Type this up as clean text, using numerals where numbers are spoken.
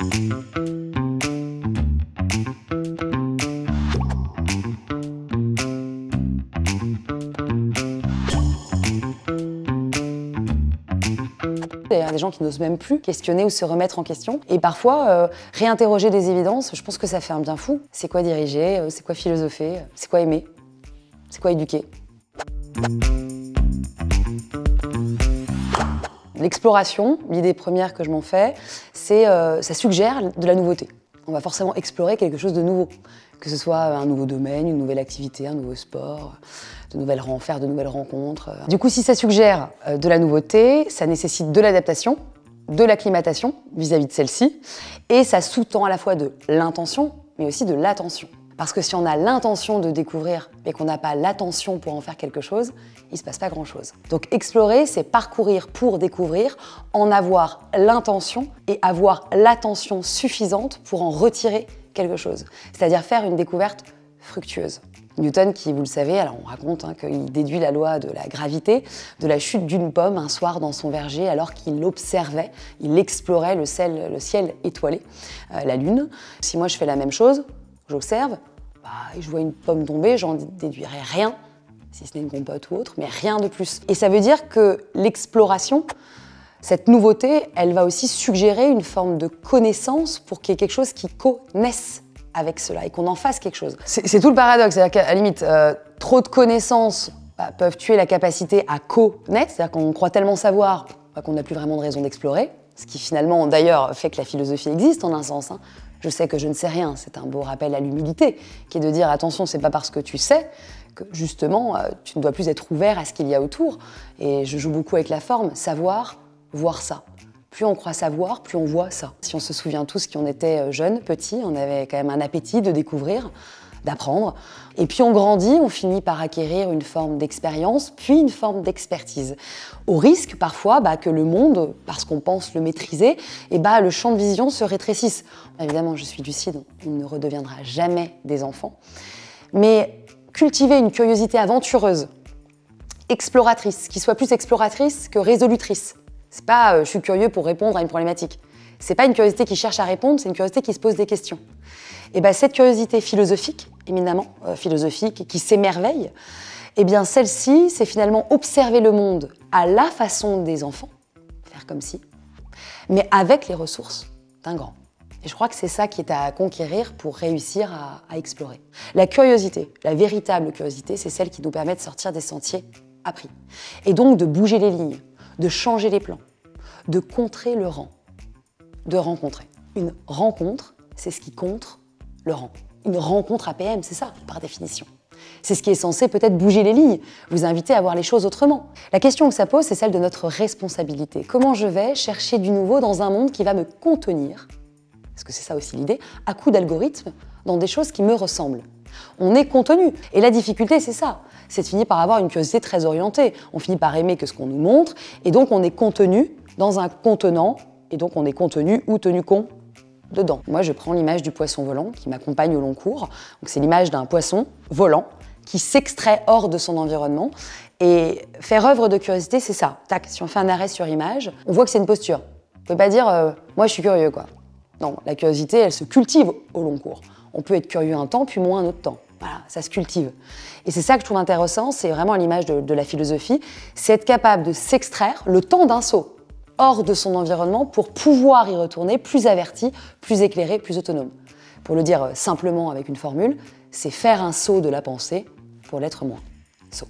Il y a des gens qui n'osent même plus questionner ou se remettre en question. Et parfois, réinterroger des évidences, je pense que ça fait un bien fou. C'est quoi diriger? C'est quoi philosopher? C'est quoi aimer? C'est quoi éduquer? L'exploration, l'idée première que je m'en fais, c'est ça suggère de la nouveauté. On va forcément explorer quelque chose de nouveau. Que ce soit un nouveau domaine, une nouvelle activité, un nouveau sport, faire de nouvelles rencontres. Du coup, si ça suggère de la nouveauté, ça nécessite de l'adaptation, de l'acclimatation vis-à-vis de celle-ci, et ça sous-tend à la fois de l'intention, mais aussi de l'attention. Parce que si on a l'intention de découvrir, mais qu'on n'a pas l'attention pour en faire quelque chose, il ne se passe pas grand-chose. Donc explorer, c'est parcourir pour découvrir, en avoir l'intention et avoir l'attention suffisante pour en retirer quelque chose. C'est-à-dire faire une découverte fructueuse. Newton, qui, vous le savez, alors on raconte qu'il déduit la loi de la gravité de la chute d'une pomme un soir dans son verger alors qu'il observait, il explorait le ciel étoilé, la lune. Si moi je fais la même chose, j'observe, et je vois une pomme tomber, j'en déduirai rien, si ce n'est une compote ou autre, mais rien de plus. Et ça veut dire que l'exploration, cette nouveauté, elle va aussi suggérer une forme de connaissance pour qu'il y ait quelque chose qui connaisse avec cela et qu'on en fasse quelque chose. C'est tout le paradoxe, c'est-à-dire qu'à la limite, trop de connaissances peuvent tuer la capacité à connaître, c'est-à-dire qu'on croit tellement savoir qu'on n'a plus vraiment de raison d'explorer, ce qui finalement d'ailleurs fait que la philosophie existe en un sens. Je sais que je ne sais rien, c'est un beau rappel à l'humilité, qui est de dire attention, c'est pas parce que tu sais que justement tu ne dois plus être ouvert à ce qu'il y a autour. Et je joue beaucoup avec la forme, savoir, voir ça. Plus on croit savoir, plus on voit ça. Si on se souvient tous qu'on était jeunes, petits, on avait quand même un appétit de découvrir, d'apprendre. Et puis on grandit, on finit par acquérir une forme d'expérience, puis une forme d'expertise. Au risque parfois que le monde, parce qu'on pense le maîtriser, le champ de vision se rétrécisse. Évidemment, je suis lucide, on ne redeviendra jamais des enfants. Mais cultiver une curiosité aventureuse, exploratrice, qui soit plus exploratrice que résolutrice. C'est pas je suis curieux pour répondre à une problématique. C'est pas une curiosité qui cherche à répondre, c'est une curiosité qui se pose des questions. Et cette curiosité philosophique, éminemment philosophique, qui s'émerveille, celle-ci, c'est finalement observer le monde à la façon des enfants, faire comme si, mais avec les ressources d'un grand. Et je crois que c'est ça qui est à conquérir pour réussir à explorer. La curiosité, la véritable curiosité, c'est celle qui nous permet de sortir des sentiers appris. Et donc de bouger les lignes, de changer les plans, de contrer le rang, de rencontrer. Une rencontre, c'est ce qui contre le rang. Une rencontre APM, c'est ça, par définition. C'est ce qui est censé peut-être bouger les lignes, vous inviter à voir les choses autrement. La question que ça pose, c'est celle de notre responsabilité. Comment je vais chercher du nouveau dans un monde qui va me contenir, parce que c'est ça aussi l'idée, à coup d'algorithmes, dans des choses qui me ressemblent. On est contenu. Et la difficulté, c'est ça. C'est de finir par avoir une curiosité très orientée. On finit par aimer que ce qu'on nous montre, et donc on est contenu dans un contenant, et donc on est contenu ou tenu con dedans. Moi, je prends l'image du poisson volant qui m'accompagne au long cours. Donc c'est l'image d'un poisson volant qui s'extrait hors de son environnement. Et faire œuvre de curiosité, c'est ça. Tac, si on fait un arrêt sur image, on voit que c'est une posture. On peut pas dire moi je suis curieux, quoi. Non, la curiosité, elle se cultive au long cours. On peut être curieux un temps, puis moins un autre temps. Voilà, ça se cultive. Et c'est ça que je trouve intéressant, c'est vraiment l'image de la philosophie, c'est être capable de s'extraire le temps d'un saut hors de son environnement pour pouvoir y retourner plus averti, plus éclairé, plus autonome. Pour le dire simplement avec une formule, c'est faire un saut de la pensée pour l'être moins. Saut.